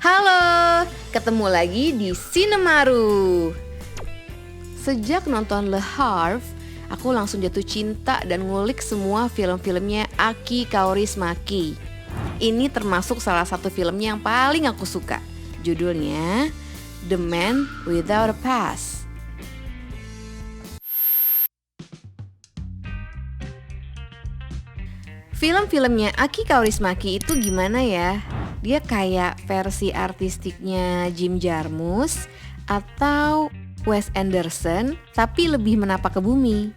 Halo, ketemu lagi di Sinemaru. Sejak nonton Le Havre, aku langsung jatuh cinta dan ngulik semua film-filmnya Aki Kaurismäki. Ini termasuk salah satu filmnya yang paling aku suka. Judulnya The Man Without a Past. Film-filmnya Aki Kaurismäki itu gimana ya? Dia kayak versi artistiknya Jim Jarmusch atau Wes Anderson tapi lebih menapak ke bumi.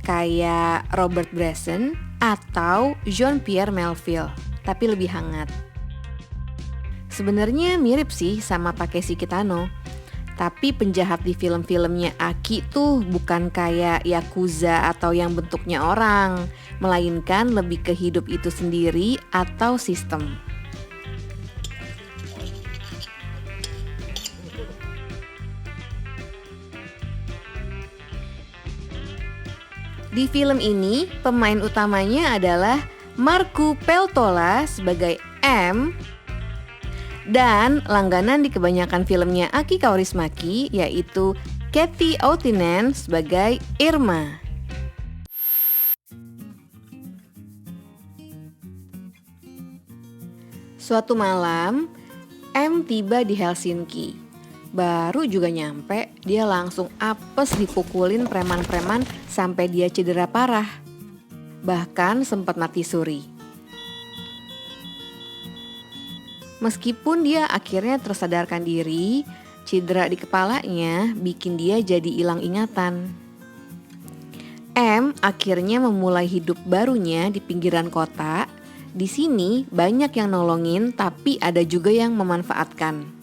Kayak Robert Bresson atau Jean-Pierre Melville tapi lebih hangat. Sebenarnya mirip sih sama Takeshi Kitano. Tapi penjahat di film-filmnya Aki tuh bukan kayak Yakuza atau yang bentuknya orang, melainkan lebih ke hidup itu sendiri atau sistem. Di film ini, pemain utamanya adalah Markku Peltola sebagai M, dan langganan di kebanyakan filmnya Aki Kaurismäki yaitu Kathy Outinen sebagai Irma. Suatu malam, M tiba di Helsinki. Baru juga nyampe, dia langsung apes dipukulin preman-preman sampai dia cedera parah. Bahkan sempat mati suri. Meskipun dia akhirnya tersadarkan diri, cedera di kepalanya bikin dia jadi hilang ingatan. M akhirnya memulai hidup barunya di pinggiran kota. Di sini banyak yang nolongin, tapi ada juga yang memanfaatkan.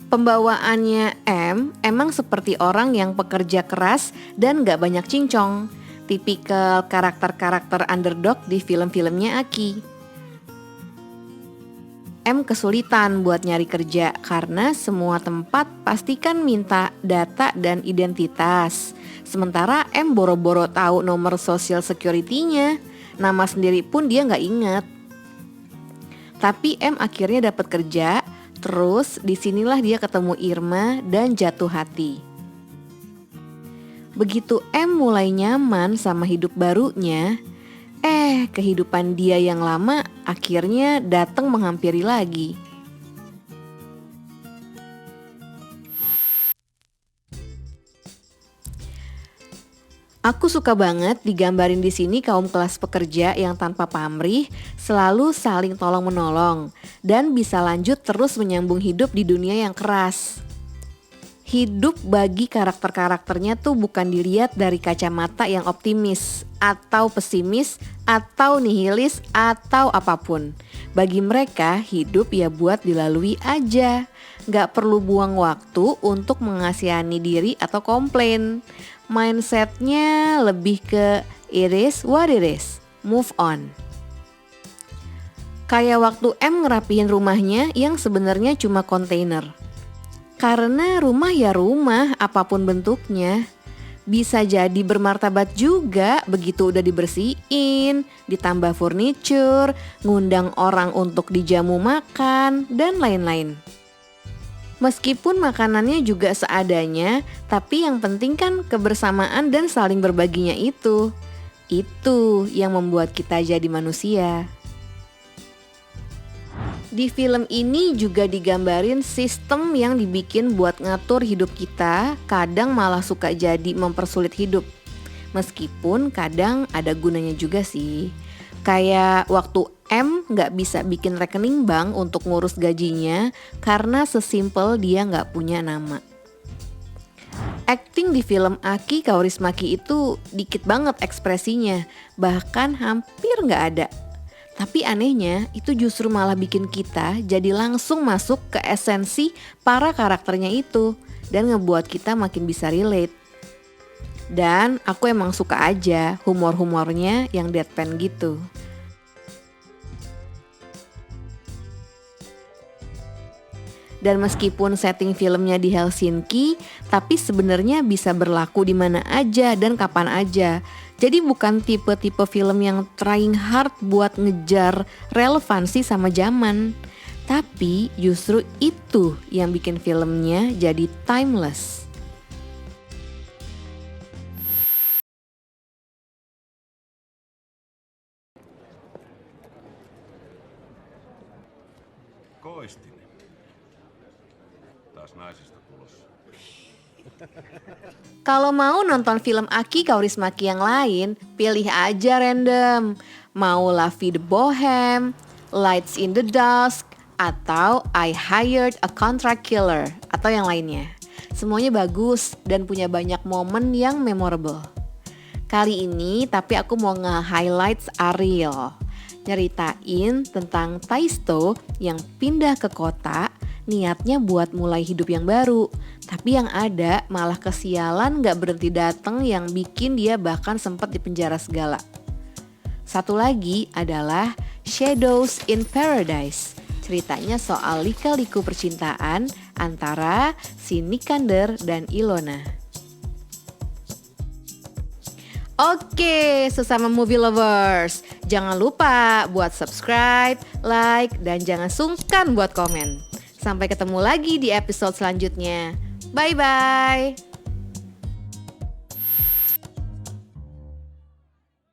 Pembawaannya M emang seperti orang yang pekerja keras dan gak banyak cincong. Tipikal karakter-karakter underdog di film-filmnya Aki. M kesulitan buat nyari kerja karena semua tempat pastikan minta data dan identitas. Sementara M boro-boro tahu nomor social security-nya, nama sendiri pun dia nggak inget. Tapi M akhirnya dapat kerja, terus disinilah dia ketemu Irma dan jatuh hati. Begitu M mulai nyaman sama hidup barunya, kehidupan dia yang lama akhirnya datang menghampiri lagi. Aku suka banget digambarin di sini kaum kelas pekerja yang tanpa pamrih selalu saling tolong menolong dan bisa lanjut terus menyambung hidup di dunia yang keras. Hidup bagi karakter-karakternya tuh bukan dilihat dari kacamata yang optimis atau pesimis atau nihilis atau apapun. Bagi mereka hidup ya buat dilalui aja. Gak perlu buang waktu untuk mengasihani diri atau komplain. Mindsetnya lebih ke it is what it is, move on. Kayak waktu M ngerapihin rumahnya yang sebenarnya cuma kontainer. Karena rumah ya rumah, apapun bentuknya. Bisa jadi bermartabat juga begitu udah dibersihin, ditambah furniture, ngundang orang untuk dijamu makan, dan lain-lain. Meskipun makanannya juga seadanya, tapi yang penting kan kebersamaan dan saling berbaginya itu. Itu yang membuat kita jadi manusia. Di film ini juga digambarin sistem yang dibikin buat ngatur hidup kita, kadang malah suka jadi mempersulit hidup. Meskipun kadang ada gunanya juga sih. Kayak waktu M gak bisa bikin rekening bank untuk ngurus gajinya karena sesimpel dia gak punya nama. Acting di film Aki Kaurismäki itu dikit banget ekspresinya, bahkan hampir gak ada. Tapi anehnya itu justru malah bikin kita jadi langsung masuk ke esensi para karakternya itu dan ngebuat kita makin bisa relate. Dan aku emang suka aja humor-humornya yang deadpan gitu. Dan meskipun setting filmnya di Helsinki, tapi sebenarnya bisa berlaku di mana aja dan kapan aja. Jadi bukan tipe-tipe film yang trying hard buat ngejar relevansi sama zaman. Tapi justru itu yang bikin filmnya jadi timeless. Koistinen. Taas naisista tulossa. Kalau mau nonton film Aki Kaurismäki yang lain, pilih aja random. Mau La Vie de Bohème, Lights in the Dusk, atau I Hired a Contract Killer, atau yang lainnya. Semuanya bagus dan punya banyak momen yang memorable. Kali ini tapi aku mau nge-highlights Ariel. Nyeritain tentang Taisto yang pindah ke kota, niatnya buat mulai hidup yang baru. Tapi yang ada malah kesialan gak berhenti datang yang bikin dia bahkan sempat dipenjara segala. Satu lagi adalah Shadows in Paradise. Ceritanya soal lika-liku percintaan antara si Nikander dan Ilona. Oke, sesama movie lovers, jangan lupa buat subscribe, like, dan jangan sungkan buat komen. Sampai ketemu lagi di episode selanjutnya. Bye-bye.